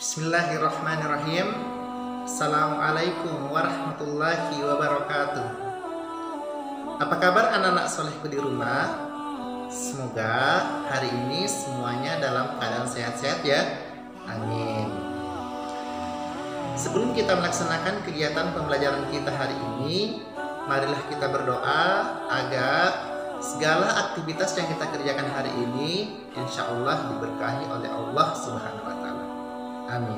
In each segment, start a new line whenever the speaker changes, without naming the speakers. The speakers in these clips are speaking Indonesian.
Bismillahirrahmanirrahim. Assalamualaikum warahmatullahi wabarakatuh. Apa kabar anak-anak solehku di rumah? Semoga hari ini semuanya dalam keadaan sehat-sehat ya. Amin. Sebelum kita melaksanakan kegiatan pembelajaran kita hari ini, marilah kita berdoa agar segala aktivitas yang kita kerjakan hari ini insya Allah diberkahi oleh Allah Subhanahu wa Ta'ala. Amin.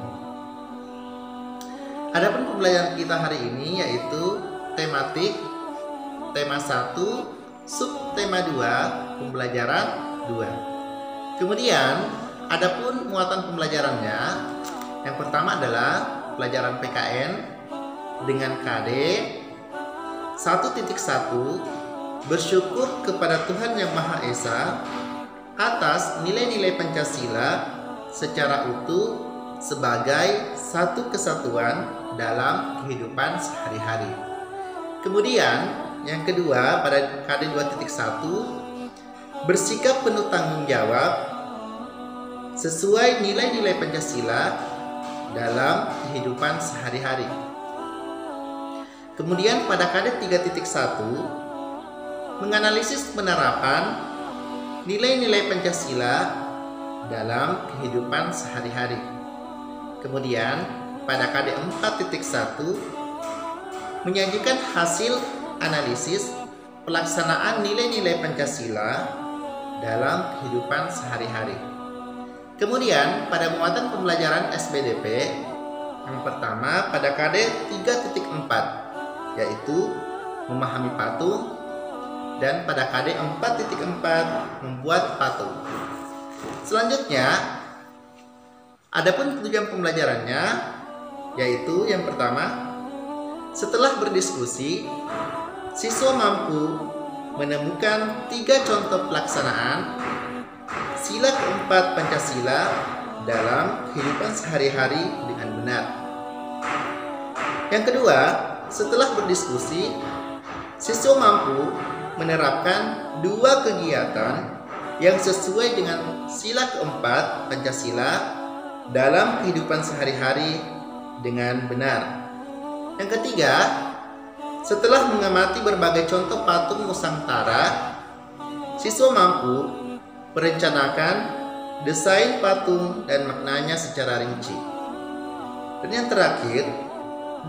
Adapun pembelajaran kita hari ini yaitu tematik tema 1, subtema 2, pembelajaran 2. Kemudian adapun muatan pembelajarannya, yang pertama adalah pelajaran PKN dengan KD 1.1, bersyukur kepada Tuhan Yang Maha Esa atas nilai-nilai Pancasila secara utuh sebagai satu kesatuan dalam kehidupan sehari-hari. Kemudian yang kedua pada KD 2.1, bersikap penuh tanggung jawab sesuai nilai-nilai Pancasila dalam kehidupan sehari-hari. Kemudian pada KD 3.1, menganalisis penerapan nilai-nilai Pancasila dalam kehidupan sehari-hari. Kemudian pada KD 4.1, menyajikan hasil analisis pelaksanaan nilai-nilai Pancasila dalam kehidupan sehari-hari. Kemudian pada muatan pembelajaran SBDP, yang pertama pada KD 3.4, yaitu memahami patung, dan pada KD 4.4 membuat patung. Selanjutnya adapun tujuan pembelajarannya yaitu yang pertama, setelah berdiskusi siswa mampu menemukan 3 contoh pelaksanaan sila keempat Pancasila dalam kehidupan sehari-hari dengan benar. Yang kedua, setelah berdiskusi siswa mampu menerapkan 2 kegiatan yang sesuai dengan sila keempat Pancasila dalam kehidupan sehari-hari dengan benar. Yang ketiga, setelah mengamati berbagai contoh patung Nusantara, siswa mampu merencanakan desain patung dan maknanya secara rinci. Dan yang terakhir,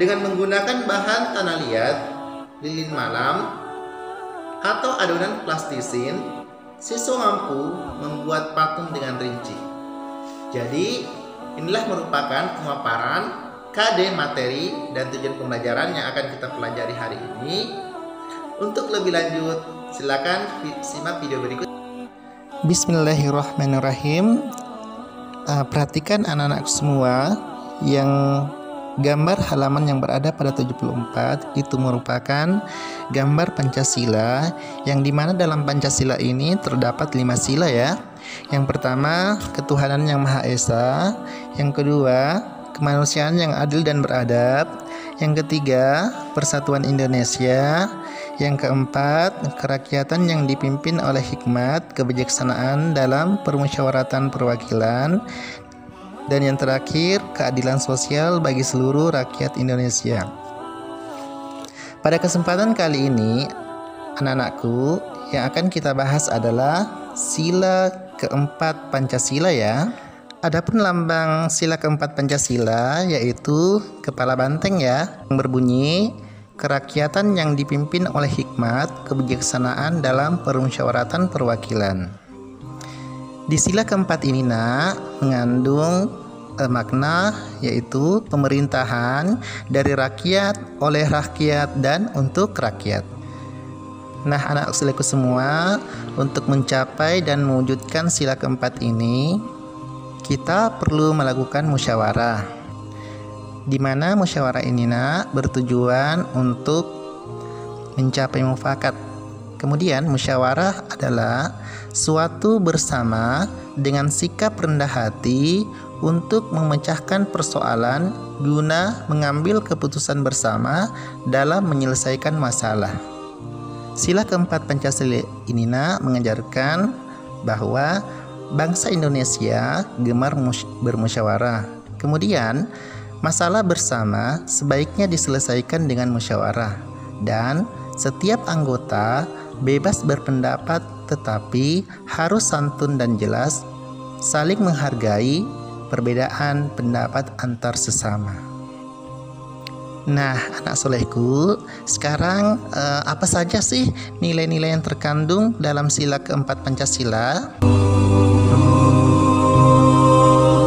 dengan menggunakan bahan tanah liat, lilin malam, atau adonan plastisin, siswa mampu membuat patung dengan rinci. Jadi inilah merupakan pemaparan KD materi dan tujuan pembelajaran yang akan kita pelajari hari ini. Untuk lebih lanjut, silakan simak video berikut. Bismillahirrahmanirrahim. Perhatikan anak-anak semua, yang gambar halaman yang berada pada 74 itu merupakan gambar Pancasila, yang dimana dalam Pancasila ini terdapat 5 sila ya. Yang pertama, ketuhanan yang Maha Esa. Yang kedua, kemanusiaan yang adil dan beradab. Yang ketiga, persatuan Indonesia. Yang keempat, kerakyatan yang dipimpin oleh hikmat, kebijaksanaan dalam permusyawaratan perwakilan. Dan yang terakhir, keadilan sosial bagi seluruh rakyat Indonesia. Pada kesempatan kali ini, anak-anakku, yang akan kita bahas adalah sila keempat Pancasila ya. Adapun lambang sila keempat Pancasila yaitu kepala banteng ya, yang berbunyi kerakyatan yang dipimpin oleh hikmat, kebijaksanaan dalam permusyawaratan perwakilan. Di sila keempat ini mengandung makna yaitu pemerintahan dari rakyat, oleh rakyat, dan untuk rakyat. Nah, anak seleku semua, untuk mencapai dan mewujudkan sila keempat ini, kita perlu melakukan musyawarah, di mana musyawarah ini bertujuan untuk mencapai mufakat. Kemudian musyawarah adalah suatu bersama dengan sikap rendah hati untuk memecahkan persoalan guna mengambil keputusan bersama dalam menyelesaikan masalah. Sila keempat Pancasila ini bahwa bangsa Indonesia gemar bermusyawarah. Kemudian, masalah bersama sebaiknya diselesaikan dengan musyawarah dan setiap anggota bebas berpendapat, tetapi harus santun dan jelas, saling menghargai perbedaan pendapat antar sesama. Nah, anak solehku, sekarang apa saja sih nilai-nilai yang terkandung dalam sila keempat Pancasila?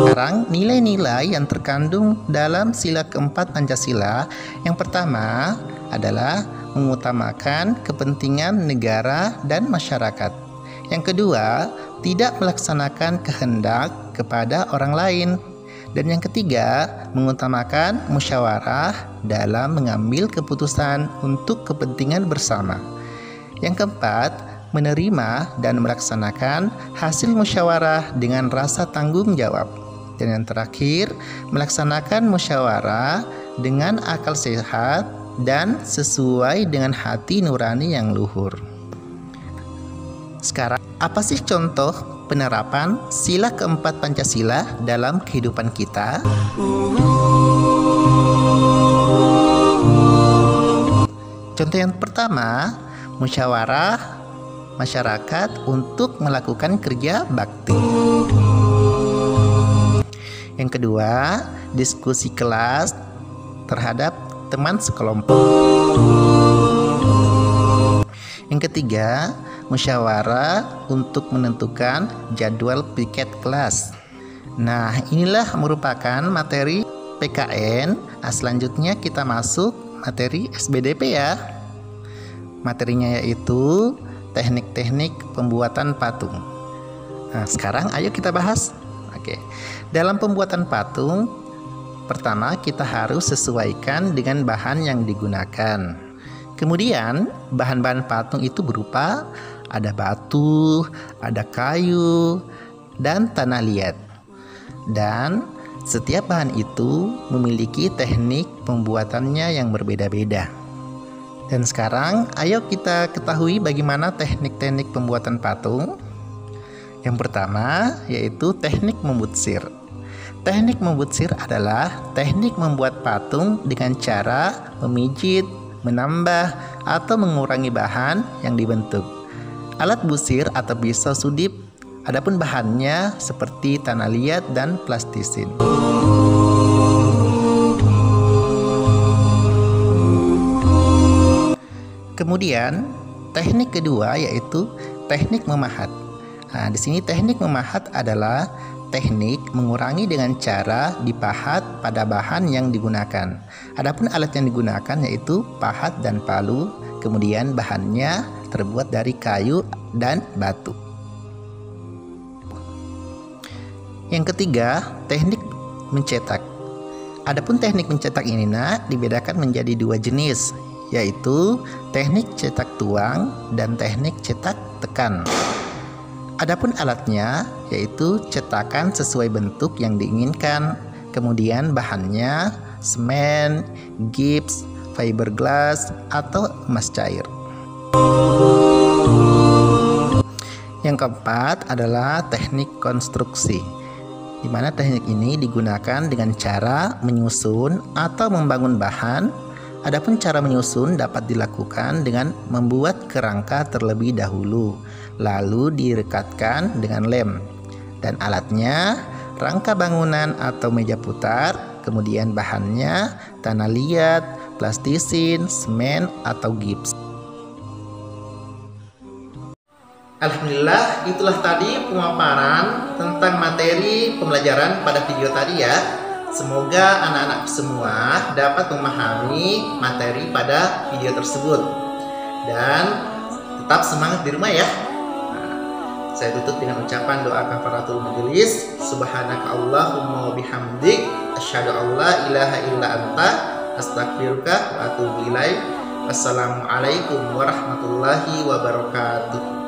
Sekarang nilai-nilai yang terkandung dalam sila keempat Pancasila, yang pertama adalah mengutamakan kepentingan negara dan masyarakat. Yang kedua, tidak melaksanakan kehendak kepada orang lain. Dan yang ketiga, mengutamakan musyawarah dalam mengambil keputusan untuk kepentingan bersama. Yang keempat, menerima dan melaksanakan hasil musyawarah dengan rasa tanggung jawab. Dan yang terakhir, melaksanakan musyawarah dengan akal sehat dan sesuai dengan hati nurani yang luhur. Sekarang, apa sih contoh penerapan sila keempat Pancasila dalam kehidupan kita? Contoh yang pertama, musyawarah masyarakat untuk melakukan kerja bakti. Yang kedua, diskusi kelas terhadap teman sekelompok. Yang ketiga, musyawarah untuk menentukan jadwal piket kelas. Nah, inilah merupakan materi PKN. Selanjutnya kita masuk materi SBDP ya. Materinya yaitu teknik-teknik pembuatan patung. Nah, sekarang ayo kita bahas. Oke. Dalam pembuatan patung, pertama kita harus sesuaikan dengan bahan yang digunakan. Kemudian, bahan-bahan patung itu berupa ada batu, ada kayu, dan tanah liat. Dan setiap bahan itu memiliki teknik pembuatannya yang berbeda-beda. Dan sekarang, ayo kita ketahui bagaimana teknik-teknik pembuatan patung. Yang pertama yaitu teknik membutsir. Teknik membutsir adalah teknik membuat patung dengan cara memijit, menambah, atau mengurangi bahan yang dibentuk. Alat busir atau pisau sudip, adapun bahannya seperti tanah liat dan plastisin. Kemudian, teknik kedua yaitu teknik memahat. Nah, di sini teknik memahat adalah teknik mengurangi dengan cara dipahat pada bahan yang digunakan. Adapun alat yang digunakan yaitu pahat dan palu, kemudian bahannya terbuat dari kayu dan batu. Yang ketiga, teknik mencetak. Adapun teknik mencetak ini dibedakan menjadi dua jenis, yaitu teknik cetak tuang dan teknik cetak tekan. Adapun alatnya yaitu cetakan sesuai bentuk yang diinginkan, kemudian bahannya semen, gips, fiberglass, atau emas cair. Yang keempat adalah teknik konstruksi, di mana teknik ini digunakan dengan cara menyusun atau membangun bahan. Adapun cara menyusun dapat dilakukan dengan membuat kerangka terlebih dahulu, lalu direkatkan dengan lem. Dan alatnya rangka bangunan atau meja putar, kemudian bahannya tanah liat, plastisin, semen, atau gips. Alhamdulillah, itulah tadi pemaparan tentang materi pembelajaran pada video tadi ya. Semoga anak-anak semua dapat memahami materi pada video tersebut dan tetap semangat di rumah ya. Saya tutup dengan ucapan doa kafaratul majelis. Subhanaka Allahumma wa bihamdik asyhadu an la ilaha illa anta astaghfiruka wa atubu ilaik. Wassalamualaikum warahmatullahi wabarakatuh.